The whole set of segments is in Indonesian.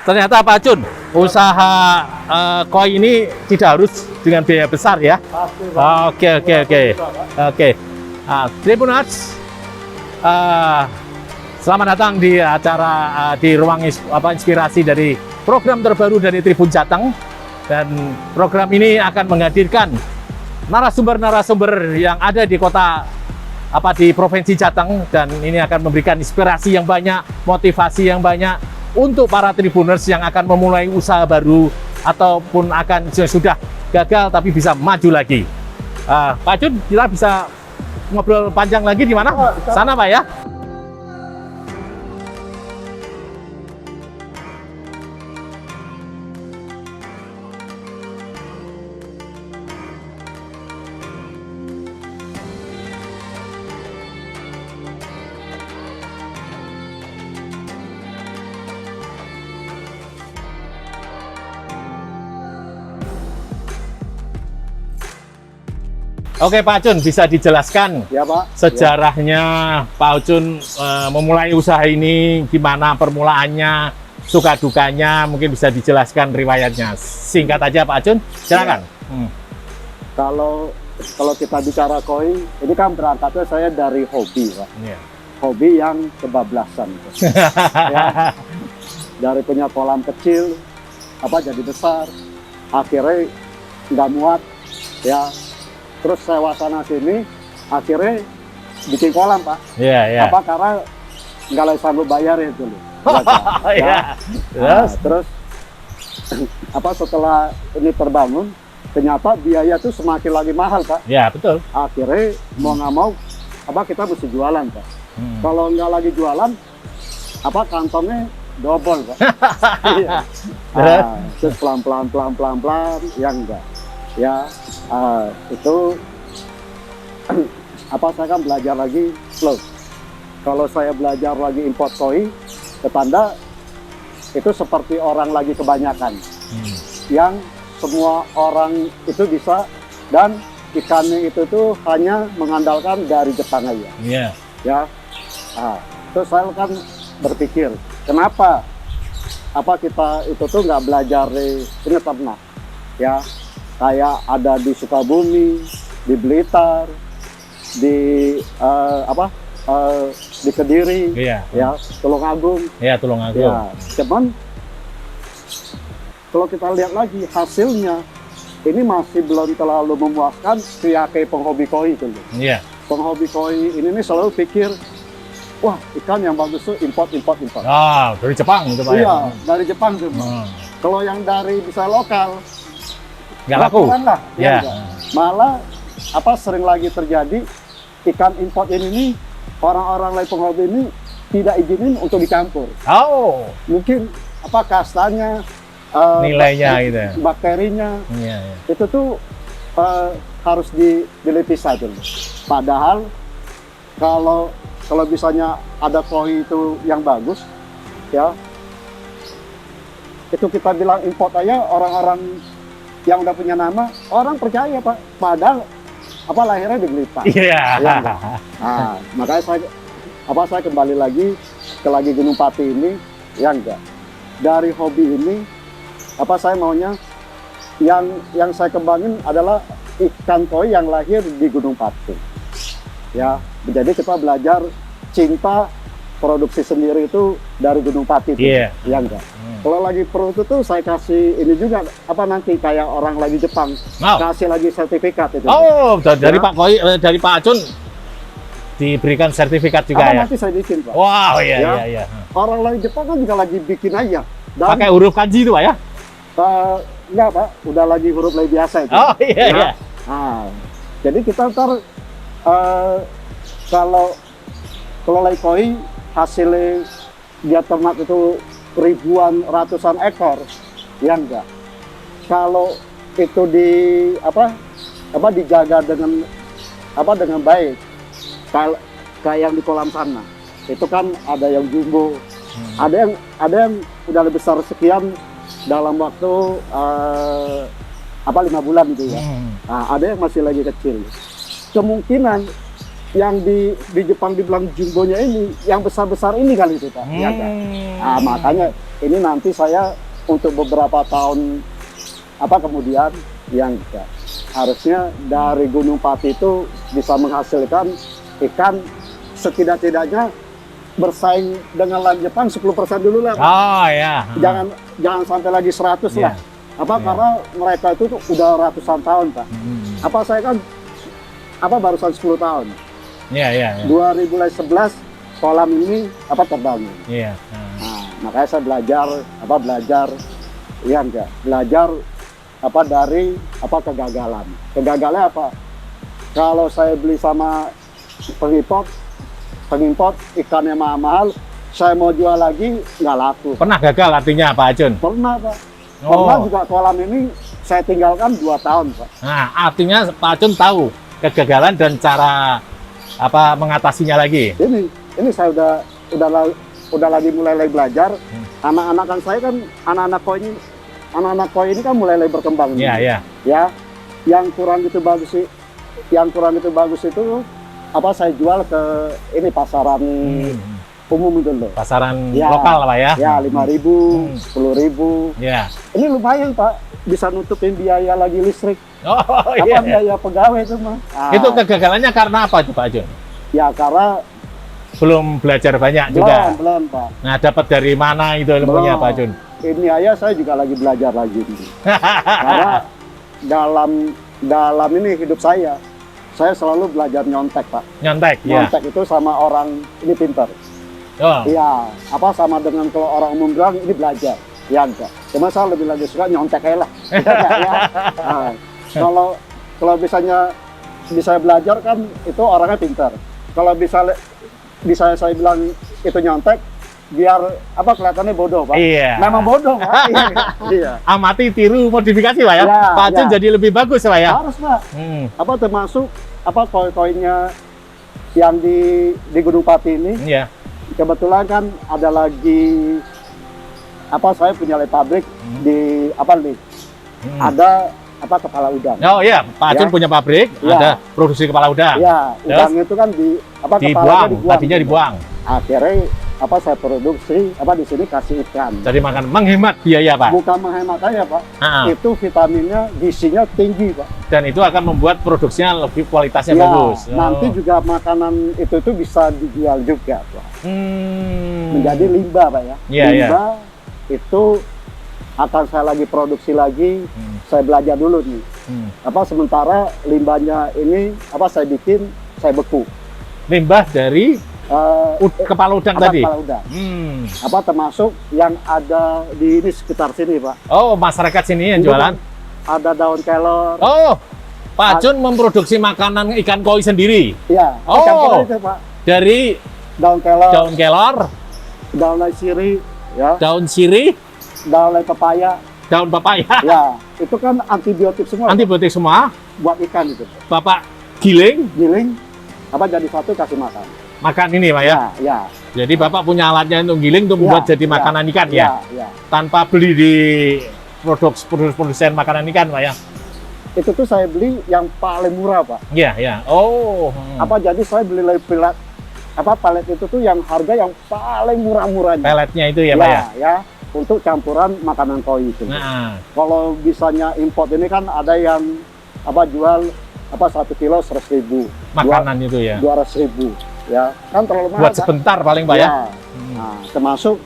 Ternyata Pak Jun, usaha koi ini tidak harus dengan biaya besar ya. Pasti, Pak. Oke. Tribuners, selamat datang di acara di ruang inspirasi dari program terbaru dari Tribun Jateng. Dan program ini akan menghadirkan narasumber-narasumber yang ada di kota di Provinsi Jateng, dan ini akan memberikan inspirasi yang banyak, motivasi yang banyak untuk para tribuners yang akan memulai usaha baru ataupun sudah gagal tapi bisa maju lagi. Pak Jun, kita bisa ngobrol panjang lagi di mana? Sana Pak ya. Oke Pak Jun, bisa dijelaskan Ya Pak. sejarahnya Pak Jun memulai usaha ini, gimana permulaannya, suka dukanya, mungkin bisa dijelaskan riwayatnya. Singkat aja Pak Jun, silakan. Kalau kita bicara koi, ini kan berangkatnya saya dari hobi Pak. Yeah. Hobi yang kebablasan. Ya. Dari punya kolam kecil, jadi besar, akhirnya nggak muat, ya. Terus saya wasana sini, akhirnya bikin kolam Pak. Iya. Karena nggak lagi sanggup bayar itu loh. Iya. Terus setelah ini terbangun, ternyata biaya tuh semakin lagi mahal Pak. Ya betul. Akhirnya mau nggak mau, kita mesti jualan Pak. Kalau nggak lagi jualan, kantongnya double Pak. Iya. Terus pelan-pelan, ya enggak. Ya, itu saya kan belajar lagi slow. Kalau saya belajar lagi import koi, ketanda itu seperti orang lagi kebanyakan. Yang semua orang itu bisa, dan ikannya itu tuh hanya mengandalkan dari Jepang aja. Iya. Ya. Terus saya kan berpikir, kenapa kita itu tuh nggak belajar ini ternak? Ya. Kayak ada di Sukabumi, di Blitar, di di Kediri, Iya. ya, Tulungagung. Iya, Tulungagung. Ya, cuman kalau kita lihat lagi hasilnya, ini masih belum terlalu memuaskan kayak penghobi koi itu. Iya. Penghobi koi ini selalu pikir, wah ikan yang bagus tuh import. Dari Jepang gitu Pak. Iya, dari Jepang tuh. Kalau yang dari bisa lokal, nggak laku lah, ya. Malah sering lagi terjadi ikan import ini orang-orang lain penghobi ini tidak izinin untuk dicampur. Mungkin kastanya, nilainya gitu, bakterinya, iya. itu tuh harus dipisah dulu. Padahal kalau misalnya ada koi itu yang bagus, ya itu kita bilang import aja, orang-orang yang udah punya nama, orang percaya Pak. Padahal lahirnya di Blitar. Iya. Makanya saya kembali lagi ke Gunung Pati ini, ya enggak. Dari hobi ini, saya maunya yang saya kembangin adalah ikan koi yang lahir di Gunung Pati. Ya, jadi kita belajar cinta produksi sendiri itu dari Gunung Pati. Iya. Ya enggak. Kalau lagi pro itu tuh saya kasih ini juga nanti kayak orang lagi Jepang, kasih lagi sertifikat itu. Dari Pak Koi, dari Pak Acun diberikan sertifikat juga ya. Nanti saya bikin Pak. Wow, iya. Orang lagi Jepang kan juga lagi bikin aja. Pakai huruf kanji itu Pak ya? Enggak Pak, udah lagi huruf lagi biasa itu. Iya. Jadi kita ntar kalau lagi koi hasilnya dia ternak itu ribuan, ratusan ekor, ya enggak. Kalau itu dijaga dengan baik, kayak yang di kolam sana, itu kan ada yang jumbo, ada yang udah lebih besar sekian dalam waktu 5 bulan gitu ya. Ada yang masih lagi kecil. Kemungkinan yang di Jepang dibilang jumbonya ini, yang besar-besar ini kali itu Pak. Ya, kan? Nah, makanya ini nanti saya untuk beberapa tahun kemudian yang harusnya dari Gunung Pati itu bisa menghasilkan ikan setidak-tidaknya bersaing dengan lagi Jepang 10% dulu lah Pak. Oh ya. Jangan sampai lagi 100 Iya. lah. Karena mereka itu tuh udah ratusan tahun Pak. Saya kan barusan 10 tahun. Iya. 2011 kolam ini terbangun. Iya. Nah, makanya saya belajar dari kegagalan. Kegagalannya apa? Kalau saya beli sama pengimport ikannya mahal, saya mau jual lagi nggak laku. Pernah gagal artinya Pak Ajun? Pernah Pak. Pernah juga kolam ini saya tinggalkan 2 tahun Pak. Nah, artinya Pak Ajun tahu kegagalan dan cara mengatasinya lagi. Ini saya udah lagi mulai belajar. Anak-anak kan saya kan anak-anak koi ini kan mulai berkembang. Iya. Ya, yang kurang itu bagus itu saya jual ke ini pasaran umum itu loh. Pasaran lokal Pak ya? Ya, 5.000, 10.000. Ya. Ini lumayan Pak, bisa nutupin biaya lagi listrik. Oh iya. Biaya pegawai itu mah. Nah, itu kegagalannya karena apa itu Pak Ajun? Ya karena belum belajar banyak juga. Belum Pak. Nah, dapat dari mana itu ilmunya Pak Ajun? Ini saya juga lagi belajar lagi. Karena dalam ini hidup saya selalu belajar nyontek Pak. Nyontek, ya. Nyontek itu sama orang ini pintar. Oh. Iya, sama dengan kalau orang umum bilang ini belajar. Ya enggak. Cuma saya lebih lagi suka nyontek aja lah. Ya. Nah, kalau bisa belajar kan itu orangnya pintar. Kalau bisa saya bilang itu nyontek, biar kelihatannya bodoh Pak. Iya. Memang bodoh Pak. Iya. Amati, tiru, modifikasi Pak ya. Ya, Pak Ajun jadi lebih bagus Pak ya. Harus Pak. Termasuk koin-koinnya yang di Gunung Pati ini. Iya. Kebetulan kan ada lagi saya punya pabrik di ada kepala udang. Oh iya, Pak Ajun punya pabrik, ada produksi kepala udang. Ya, udang itu kan dibuang, tadinya dibuang. Akhirnya saya produksi di sini kasih ikan. Jadi menghemat biaya Pak. Bukan menghemat aja Pak. Itu vitaminnya, gizinya tinggi Pak. Dan itu akan membuat produksinya lebih kualitasnya bagus. Nanti juga makanan itu bisa dijual juga Pak. Menjadi limbah Pak ya. Limbah itu akan saya lagi produksi lagi. Saya belajar dulu nih. Sementara limbahnya ini saya bikin, saya beku. Limbah dari kepala udang tadi? Kepala udang. Termasuk yang ada di ini sekitar sini Pak. Oh, masyarakat sini yang jualan? Ada daun kelor. Oh, Pak Ajun memproduksi makanan ikan koi sendiri? Iya, ikan koi itu Pak. Dari daun kelor. Daun sirih. Ya. Daun sirih. Daun pepaya. Daun pepaya. Ya, itu kan antibiotik semua. Antibiotik semua. Buat ikan itu. Bapak giling. Jadi satu kasih makan. Makan ini Pak ya? Ya. Jadi Bapak punya alatnya untuk giling untuk membuat jadi makanan ikan ya? Tanpa beli di produsen makanan ikan Pak ya? Itu tuh saya beli yang paling murah Pak. Iya. Oh. Jadi saya beli palet itu tuh yang harga yang paling murah-murahnya. Peletnya itu ya Pak ya? Ya. Untuk campuran makanan koi itu. Nah. Kalau bisanya import ini kan ada yang jual 1 kilo 100.000. Makanan itu ya? 200.000. Ya, kan terlalu mahal. Buat sebentar paling Pak ya? Nah, termasuk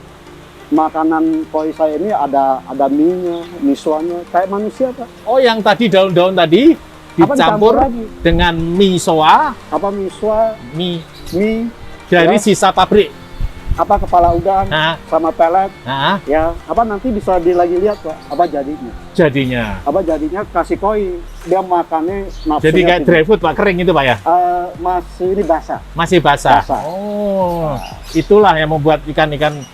makanan koi saya ini ada mie-nya, misoanya kayak manusia Pak. Oh, yang tadi daun-daun tadi dicampur dengan misoa. Misoa? Mie dari sisa pabrik. Kepala udang sama pelet. Ya, nanti bisa lagi lihat Pak, jadinya. Jadinya kasih koi, dia makannya nafsunya. Jadi kayak dry food Pak, kering itu Pak ya? Masih ini basah. Masih basah. Oh, itulah yang membuat ikan-ikan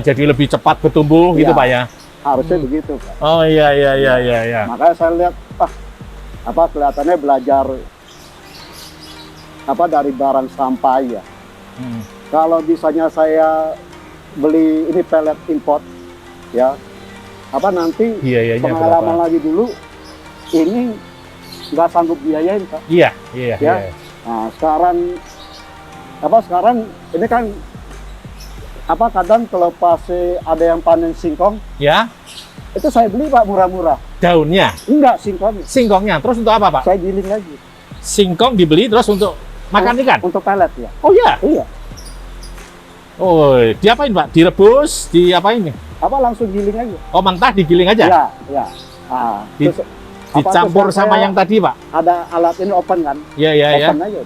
jadi lebih cepat bertumbuh gitu Pak ya? Harusnya begitu Pak. Oh iya. Makanya saya lihat kelihatannya belajar dari barang sampah ya. Kalau misalnya saya beli ini pelet import, ya, nanti pengalaman lagi dulu, ini nggak sanggup biayain Pak. Iya. Nah, sekarang ini kan kadang kalau pas ada yang panen singkong, Ya, itu saya beli Pak murah-murah. daunnya, Enggak, singkong. singkongnya. Terus untuk apa, Pak? Saya giling lagi. Singkong dibeli terus untuk makan ikan? Untuk pelet ya. Oh iya. Iya. Oh, diapain, Pak? Direbus, diapain? Langsung giling aja. Oh, mentah digiling aja? Iya, iya. Nah, Di- terus, Dicampur terus sama saya yang tadi, Pak? ada alat ini open kan? Iya, iya, ya. Open aja.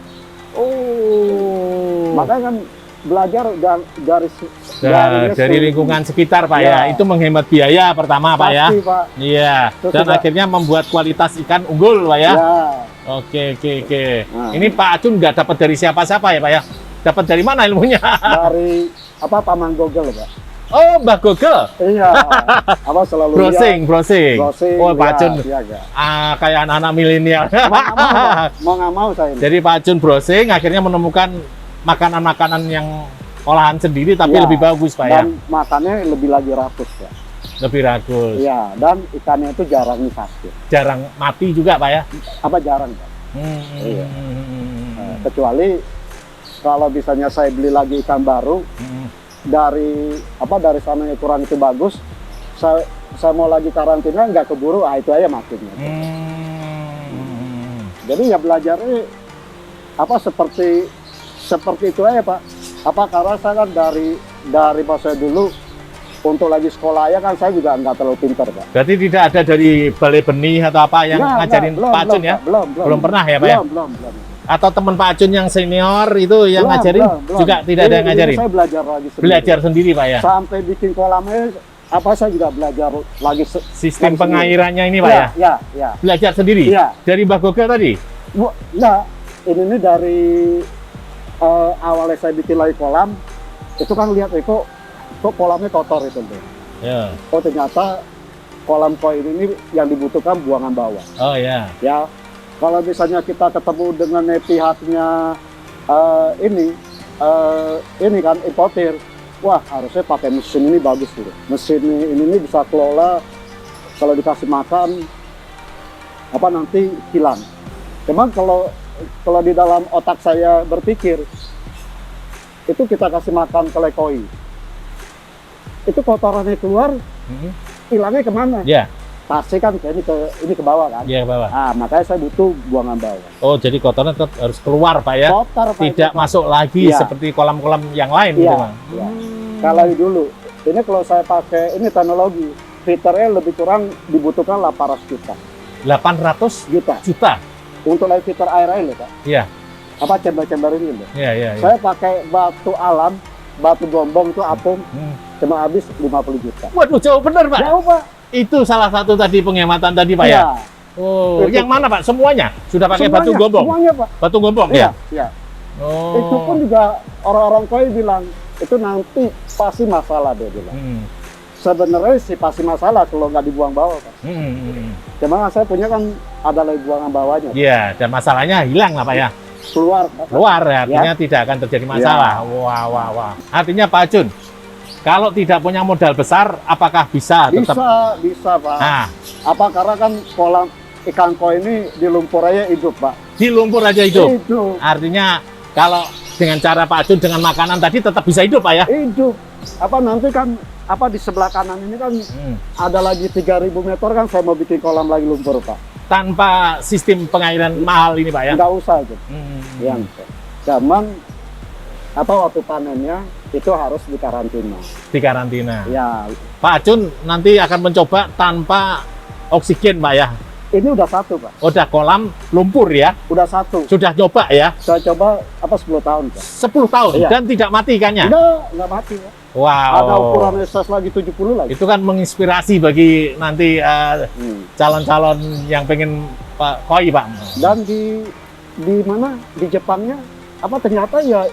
Oh. Makanya kan belajar dari Dari lingkungan sekitar, Pak, ya. Ya. Itu menghemat biaya pertama, Pak, ya. Pasti, Pak. Iya. Terus Dan juga- akhirnya membuat kualitas ikan unggul, Pak, ya. Ya. Oke, oke, oke. Nah. Ini Pak Acun nggak dapat dari siapa-siapa ya, Pak, ya? Dapat dari mana ilmunya? Dari Paman Google, Pak. Oh, Mbak Google. Iya. Selalu Browsing. browsing. Oh, Pak Acun. Iya, iya. Kayak anak-anak milenial. Mau nggak mau saya ini. Jadi Pak Acun browsing akhirnya menemukan makanan-makanan yang olahan sendiri tapi Ya, lebih bagus, Pak, ya. Dan makannya lebih lagi rakus ya. Lebih bagus. Iya, dan ikannya itu jarang nih sakit. Jarang mati juga, Pak, ya. Jarang, Pak. Iya. Hmm. Kecuali kalau misalnya saya beli lagi ikan baru Hmm. dari sana ukuran itu bagus, saya mau lagi karantina nggak keburu, itu aja makinnya. Hmm. Jadi ya belajarnya seperti itu aja, Pak. Karena saya kan dari masa dulu untuk lagi sekolah ya kan saya juga nggak terlalu pintar, Pak. Berarti tidak ada dari balai benih atau apa yang ngajarin Pak Acun ya? Belum pernah ya, Pak, ya? Belum. Atau teman Pak Acun yang senior itu yang ngajarin juga tidak ada yang ngajarin? Saya belajar lagi sendiri. Belajar sendiri, Pak, ya? Sampai bikin kolamnya saya juga belajar lagi Sistem lagi pengairannya ini, Pak, ya? Ya. Belajar sendiri? Iya. Dari Mbak Google tadi? Enggak, ini dari awalnya saya bikin lagi kolam, itu kan lihat kok kolamnya kotor itu tuh. Ya. Oh ternyata kolam koi ini yang dibutuhkan buangan bawah. Oh, ya. Ya, kalau misalnya kita ketemu dengan pihaknya ini kan importir, wah harusnya pakai mesin ini bagus gitu. Mesin ini bisa kelola kalau dikasih makan nanti hilang. Cuman kalau di dalam otak saya berpikir itu kita kasih makan ke koi, itu kotorannya keluar, hilangnya kemana? Ya. Pasti kan ini ke bawah kan? Iya, ke bawah. Makanya saya butuh buangan bawah. Oh, jadi kotoran tetap harus keluar, Pak, ya? Kotor, Pak, Tidak itu. masuk lagi Iya. seperti kolam-kolam yang lain, Iya, gitu, Bang? iya. Kalau dulu, ini kalau saya pakai ini teknologi, filternya lebih kurang dibutuhkan 800 juta. 800 Juta. juta? Untuk live filter air loh, Pak. Iya. Chamber ini loh. Iya, iya, iya. Saya pakai batu alam, batu gombong itu apung, cuma habis 50 juta. Waduh, jauh bener, Pak. Jauh, Pak. Itu salah satu tadi penghematan tadi, Pak, ya? Iya. Oh, Itu. yang mana, Pak? Semuanya? Sudah pakai batu Semuanya, gombong? Semuanya, Pak. Batu gombong, Iya, ya? iya. Oh. Itu pun juga orang-orang koi bilang, itu nanti pasti masalah dia bilang. Sebenarnya sih pasti masalah kalau nggak dibuang bawah, Pak. Cuma saya punya kan ada lagi buangan bawahnya. Iya, dan masalahnya hilang lah, Pak, ya? Keluar, Pak. Keluar, ya, artinya tidak akan terjadi masalah. Wah, wah, wah. Artinya Pak Acun, kalau tidak punya modal besar, apakah bisa tetap? Bisa, Pak. Nah, Karena kan kolam ikan koi ini di lumpur aja hidup, Pak. di lumpur aja hidup. Hidup. Artinya kalau dengan cara Pak Acun dengan makanan tadi tetap bisa hidup, Pak, ya? Hidup. Nanti kan di sebelah kanan ini kan ada lagi 3.000 meter kan saya mau bikin kolam lagi lumpur, Pak. Tanpa sistem pengairan mahal ini, Pak, ya? Nggak usah gitu. Yang zaman waktu panennya itu harus dikarantina. Di karantina. Ya, Pak Acun nanti akan mencoba tanpa oksigen, Pak, ya? ini udah satu, Pak. Udah kolam lumpur, ya? Udah satu. Sudah coba, ya? Saya coba 10 tahun, Pak. 10 tahun Iya. dan tidak mati ikannya? Nggak mati, Pak. Wow. Ada ukuran SS lagi 70 lagi. Itu kan menginspirasi bagi nanti calon-calon yang pengen koi, Pak. Dan di mana di Jepangnya ternyata ya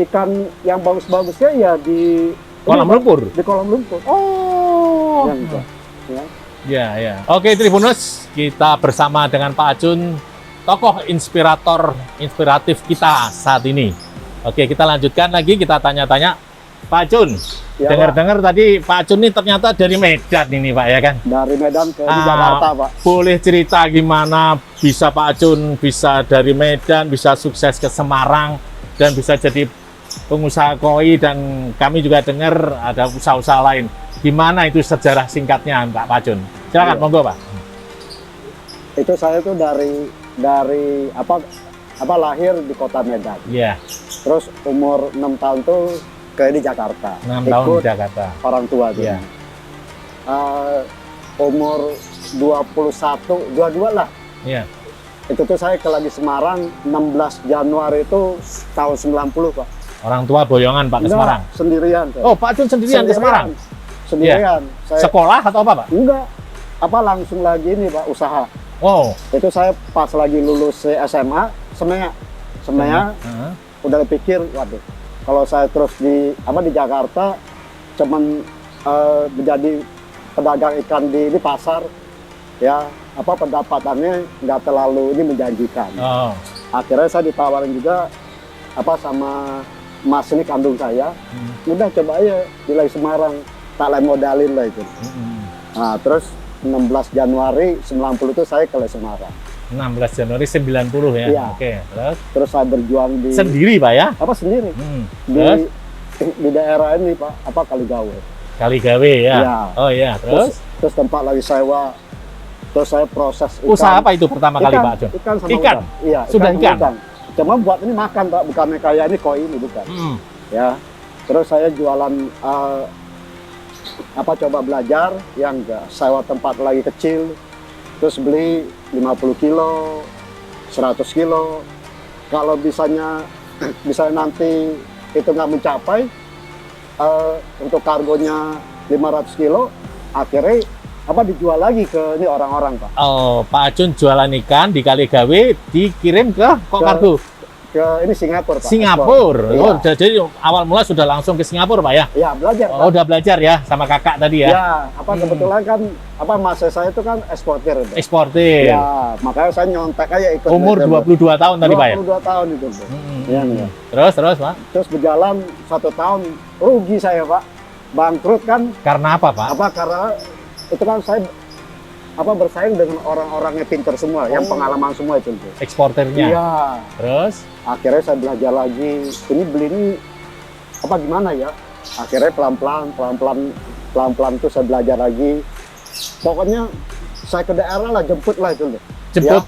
ikan yang bagus-bagusnya ya di Kolam lumpur. Di kolam lumpur. Oh. Yang ya. Ya, ya. Oke, Tribuners, kita bersama dengan Pak Acun, tokoh inspiratif kita saat ini. Oke, kita lanjutkan lagi, kita tanya-tanya Pak Acun, Ya, dengar-dengar tadi Pak Acun ini ternyata dari Medan ini Pak ya kan? dari Medan ke di Jakarta, Pak. Boleh cerita gimana bisa Pak Acun bisa dari Medan, bisa sukses ke Semarang, dan bisa jadi pengusaha koi, dan kami juga dengar ada usaha-usaha lain. Gimana itu sejarah singkatnya Pak Acun? Silakan, Iya. monggo Pak. Itu saya tuh dari apa lahir di kota Medan. Iya, Terus umur 6 tahun tuh di Jakarta. 6 tahun Ikut di Jakarta. orang tua tuh. Iya. Umur 21, 22 lah. Iya. Itu tuh saya lagi Semarang 16 Januari itu tahun 90, Pak. Orang tua boyongan Pak ke Enggak, Semarang. sendirian. Saya. Oh, Pak Acun sendirian ke Semarang? Sendirian. Saya Sekolah atau apa Pak? enggak langsung lagi ini, Pak, usaha. Oh. Itu saya pas lagi lulus SMA, Semea. Heeh. Udah pikir, waduh, kalau saya terus di Jakarta cuman menjadi pedagang ikan di pasar, ya pendapatannya nggak terlalu ini menjanjikan. Oh. Akhirnya saya ditawarin juga sama Mas ini kandung saya, udah coba aja di Semarang, tak lain modalin lah itu. Nah, terus 16 Januari 90 itu saya ke Semarang. 16 Januari 90 ya. Iya. Oke, terus Terus saya berjuang di sendiri Pak ya? sendiri Terus di daerah ini, Pak, Kaligawe. Kaligawe ya. Iya. Oh iya, terus Terus tempat lagi sewa. Terus saya proses ikan. usaha apa itu pertama kali Pak Acun? Ikan sama Ikan? udang. Iya, Sudah sama ikan? udang. Cuma buat ini makan, Pak, bukannya kayak ini koi ini, bukan. Ya. Terus saya jualan coba belajar yang enggak sewa tempat lagi kecil. Terus beli 50 kilo, 100 kilo. Kalau bisa nanti itu nggak mencapai untuk kargonya 500 kilo, akhirnya dijual lagi ke ini orang-orang, Pak. Oh, Pak Acun jualan ikan di Kaligawe dikirim ke kargo? Ke ini Singapura, Pak. Singapura. Ekspor. Oh, Iya. jadi awal mula sudah langsung ke Singapura Pak ya? Ya, belajar, Pak. Oh, udah belajar ya sama kakak tadi ya? Ya, kebetulan kan mas saya itu kan eksportir. Pak. Eksportir. Ya, makanya saya nyontek aja ikut. Umur 22 tahun tadi Pak ya? 22 tahun itu, Pak. Iya, iya. Terus Pak? Terus berjalan 1 tahun, rugi saya, Pak. Bangkrut kan. Karena apa Pak? Karena itu kan saya bersaing dengan orang-orang yang pintar semua, yang pengalaman semua itu. Eksportirnya? Iya. Terus? Akhirnya saya belajar lagi, ini beli ini gimana ya? Akhirnya pelan-pelan tuh saya belajar lagi. Pokoknya saya ke daerah lah, jemput lah itu. Jemput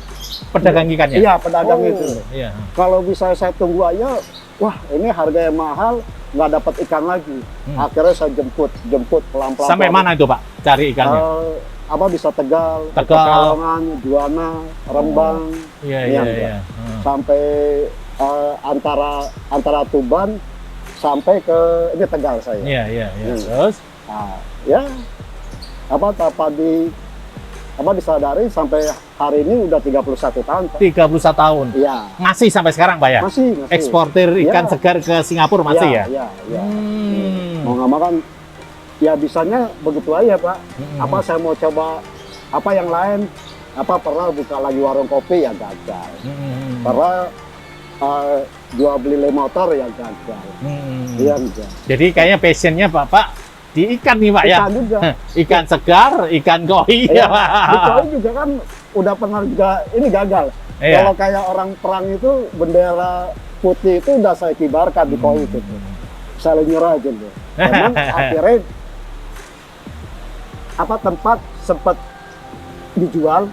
pedagang ikannya? Iya, pedagang itu. Iya. Kalau bisa saya tunggu aja, wah ini harganya mahal, nggak dapat ikan lagi. Akhirnya saya jemput pelan-pelan. Sampai mana itu Pak cari ikannya? Bisa Tegal, Tegal. Pekalongan, Juwana, Rembang. Iya. Sampai antara Tuban sampai ke ini Tegal saya. Iya. Terus? Nah, ya disadari sampai hari ini udah 31 tahun, Pak. 31 tahun. Iya. Masih sampai sekarang Pak ya? Masih. Eksportir ikan segar ke Singapura masih ya? Iya. Mau nggak mau kan, ya bisanya begitu aja, Pak. Saya mau coba yang lain, pernah buka lagi warung kopi ya gagal. Pernah jual beli motor ya gagal. Iya enggak. Jadi kayaknya passionnya Bapak di ikan nih Pak ya? Ikan juga. Ikan segar, ikan koi. Iya. Di koi juga kan udah pernah juga ini gagal. Iya. Kalau kayak orang perang itu bendera putih itu udah saya kibarkan di koi itu. Saya nyerah aja tuh. Memang akhirnya tempat sempat dijual,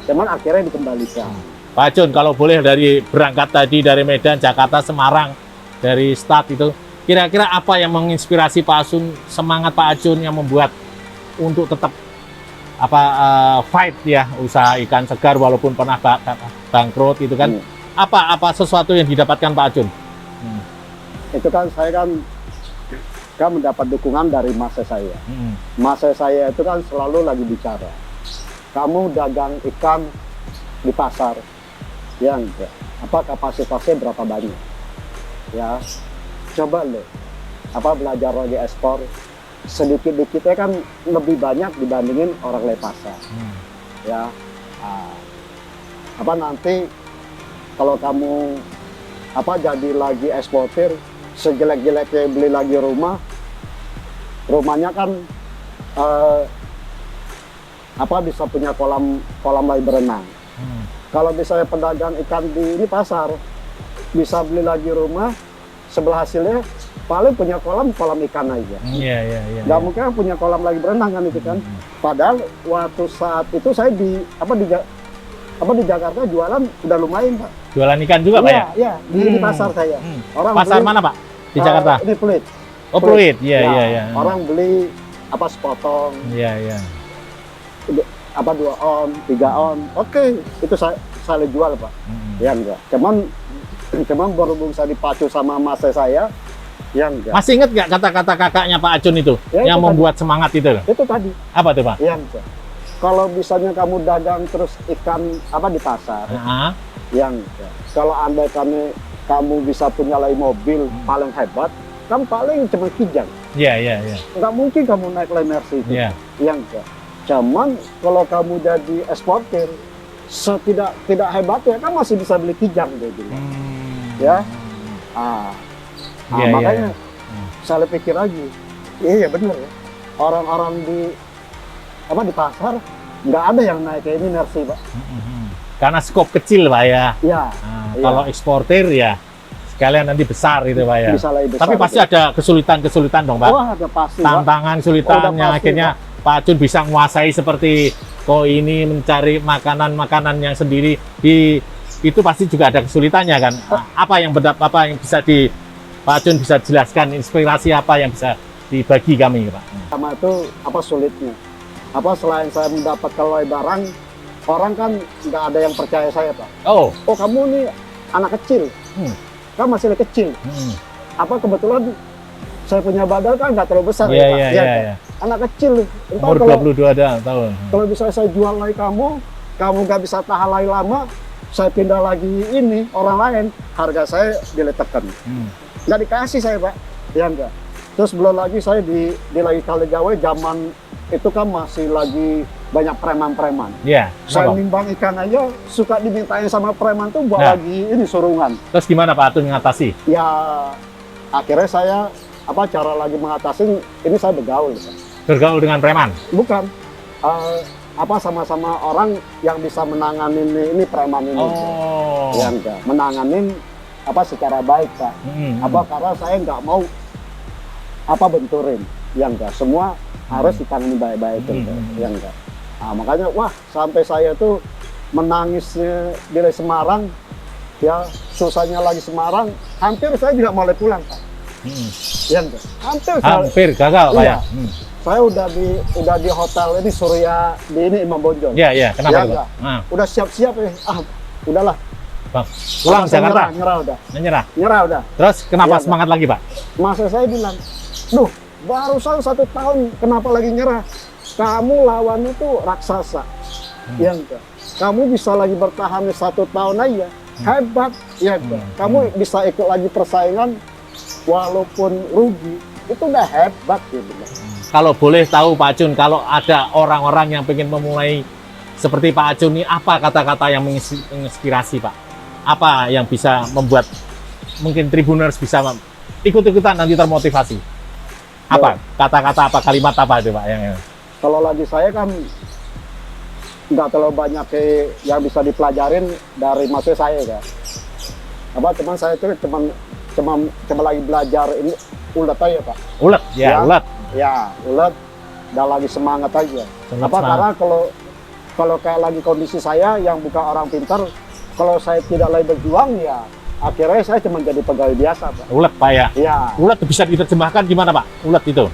cuman akhirnya dikembalikan. Pak Acun, kalau boleh dari berangkat tadi dari Medan, Jakarta, Semarang, dari start itu, kira-kira apa yang menginspirasi Pak Acun, semangat Pak Acun yang membuat untuk tetap fight ya usaha ikan segar walaupun pernah bangkrut itu kan? Apa sesuatu yang didapatkan Pak Acun? Itu kan saya kan mendapat dukungan dari masa saya. Masa saya itu kan selalu lagi bicara, kamu dagang ikan di pasar, ya enggak. Kapasitasnya berapa banyak? Ya, coba deh, belajar lagi ekspor. Sedikit-dikitnya kan lebih banyak dibandingin orang le pasar. Ya, nanti kalau kamu jadi lagi eksportir, sejelek-jeleknya beli lagi rumah, rumahnya kan bisa punya kolam lagi berenang. Kalau misalnya pedagang ikan di ini pasar, bisa beli lagi rumah, sebelah hasilnya paling punya kolam ikan aja. Iya. Nggak mungkin punya kolam lagi berenang kan itu kan. Padahal waktu saat itu saya di Jakarta jualan udah lumayan, Pak. Jualan ikan juga, Pak ya? Iya, di pasar saya. Pasar beli, mana, Pak? Di Jakarta? Ini Pluit. Oh, Pluit. Iya. Orang beli sepotong. Iya. 2 on, 3 on. Oke, itu saya jual, Pak. Ya enggak. Cuman berhubung saya dipacu sama mas saya, ya enggak. Masih ingat nggak kata-kata kakaknya Pak Acun itu? Ya, yang itu membuat semangat itu? Itu tadi. Apa tuh, Pak? Ya enggak. Kalau misalnya kamu dagang terus ikan di pasar, ya enggak. Kalau andai kamu bisa punya lagi mobil paling hebat, kan paling cuma Kijang. Iya. Nggak mungkin kamu naik Mercy itu. Iya. Ya enggak. Cuman kalau kamu jadi eksportir, tidak hebatnya kan masih bisa beli Kijang dia bilang. Ya. Makanya saya pikir lagi. Iya benar ya. Orang-orang di pasar nggak ada yang naik kayak ini Mercy, Pak. Karena skop kecil, Pak ya. Iya. Kalau eksportir ya sekalian nanti besar gitu, Pak ya. Bisa lebih besar. Tapi pasti ada kesulitan dong, Pak. Wah, ada pasti. Tantangan, kesulitan yang akhirnya Pak Acun bisa menguasai seperti ini mencari makanan yang sendiri itu pasti juga ada kesulitannya kan. Apa yang bisa Pak Acun bisa jelaskan, inspirasi apa yang bisa dibagi kami, Pak? Sama itu sulitnya. Selain saya mendapatkan barang, orang kan nggak ada yang percaya saya, Pak. Oh kamu nih anak kecil, kan masih kecil. Kebetulan saya punya badan kan nggak terlalu besar, ya, Pak. Iya. Anak kecil, umur 22 tahun. Kalau bisa saya jual lagi kamu nggak bisa tahan lagi lama, saya pindah lagi orang lain, harga saya diletakkan. Nggak dikasih saya, Pak. Ya enggak. Terus belum lagi saya di lagi Kaligawe, zaman itu kan masih lagi banyak preman-preman. Iya. Saya nimbang ikan aja suka dimintain sama preman tuh buat lagi surungan. Terus gimana Pak Acun mengatasi? Ya akhirnya saya cara lagi mengatasi ini, saya bergaul. Bergaul dengan preman? Bukan. Sama-sama orang yang bisa menanganin ini preman ini. Oh. Ya enggak. Menanganin secara baik, Pak. Karena saya nggak mau benturin. Ya enggak. Semua harus ditangani baik-baik. Ya enggak. Makanya sampai saya tuh menangis di Semarang, ya susahnya lagi Semarang, hampir saya juga mulai pulang, Pak. Ya enggak. Hampir gagal, Pak ya. Saya udah di hotel ini Surya di Imam Bonjol. Iya. Kenapa, Pak? Udah siap-siap ya. Udahlah. Bang, pulang Jakarta. Nyerah udah. Terus kenapa semangat lagi, Pak? Masa saya bilang, barusan 1 tahun, kenapa lagi nyerah? Kamu lawan itu raksasa. Ya enggak. Kamu bisa lagi bertahan 1 tahun aja. Hebat. Ya enggak. Kamu bisa ikut lagi persaingan walaupun rugi. Itu udah hebat gitu. Kalau boleh tahu Pak Acun, kalau ada orang-orang yang pengen memulai seperti Pak Acun ini, apa kata-kata yang menginspirasi, Pak? Apa yang bisa membuat mungkin Tribuners bisa ikut-ikutan nanti termotivasi? Apa kata-kata, apa kalimat apa itu, Pak? Kalau lagi saya kan nggak terlalu banyak yang bisa dipelajarin dari maksud saya ya. Cuman saya itu cuma lagi belajar ini ulet aja, Pak. Ulet, ulet. Ya, ulet. Udah lagi semangat aja. Karena kalau kayak lagi kondisi saya yang bukan orang pintar, kalau saya tidak lagi berjuang ya akhirnya saya cuma jadi pegawai biasa, Pak. Ulet, Pak ya? Iya. Ulet bisa diterjemahkan gimana, Pak? Ulet itu?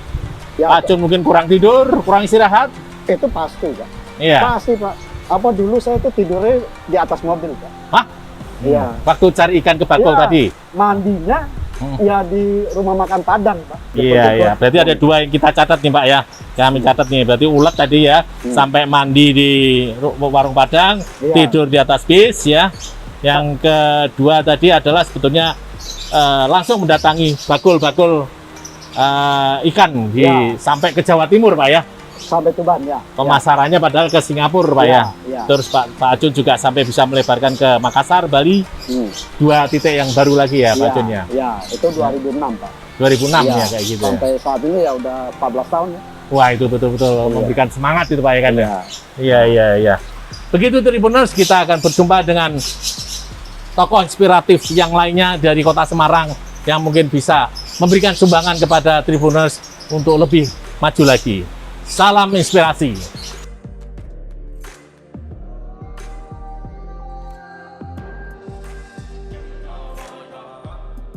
Ya, Pak Acun mungkin kurang tidur, kurang istirahat? Itu pasti, Pak. Iya. Pasti, Pak. Dulu saya tuh tidurnya di atas mobil, Pak. Hah? Iya. Waktu cari ikan ke Bagol tadi? Mandinya ya di rumah makan Padang, Pak. Iya. Berarti ada 2 yang kita catat nih, Pak ya. Kami catat nih. Berarti ulet tadi ya, sampai mandi di warung Padang, tidur di atas bis ya. Yang kedua tadi adalah sebetulnya langsung mendatangi bakul-bakul ikan sampai ke Jawa Timur, Pak ya. sampai Tuban ya. Pemasarannya padahal ke Singapura, Pak ya. Ya. Terus Pak Ajun juga sampai bisa melebarkan ke Makassar, Bali. Hmm. 2 titik yang baru lagi ya, Pak Ajun ya. Ya, itu 2006 Pak. 2006 Ya, ya kayak gitu ya. Sampai saat ini ya udah 14 tahun ya. Wah, itu betul-betul memberikan semangat itu Pak ya kan ya. Iya. Iya. Begitu Tribuners, kita akan berjumpa dengan tokoh inspiratif yang lainnya dari Kota Semarang yang mungkin bisa memberikan sumbangan kepada Tribuners untuk lebih maju lagi. Salam inspirasi.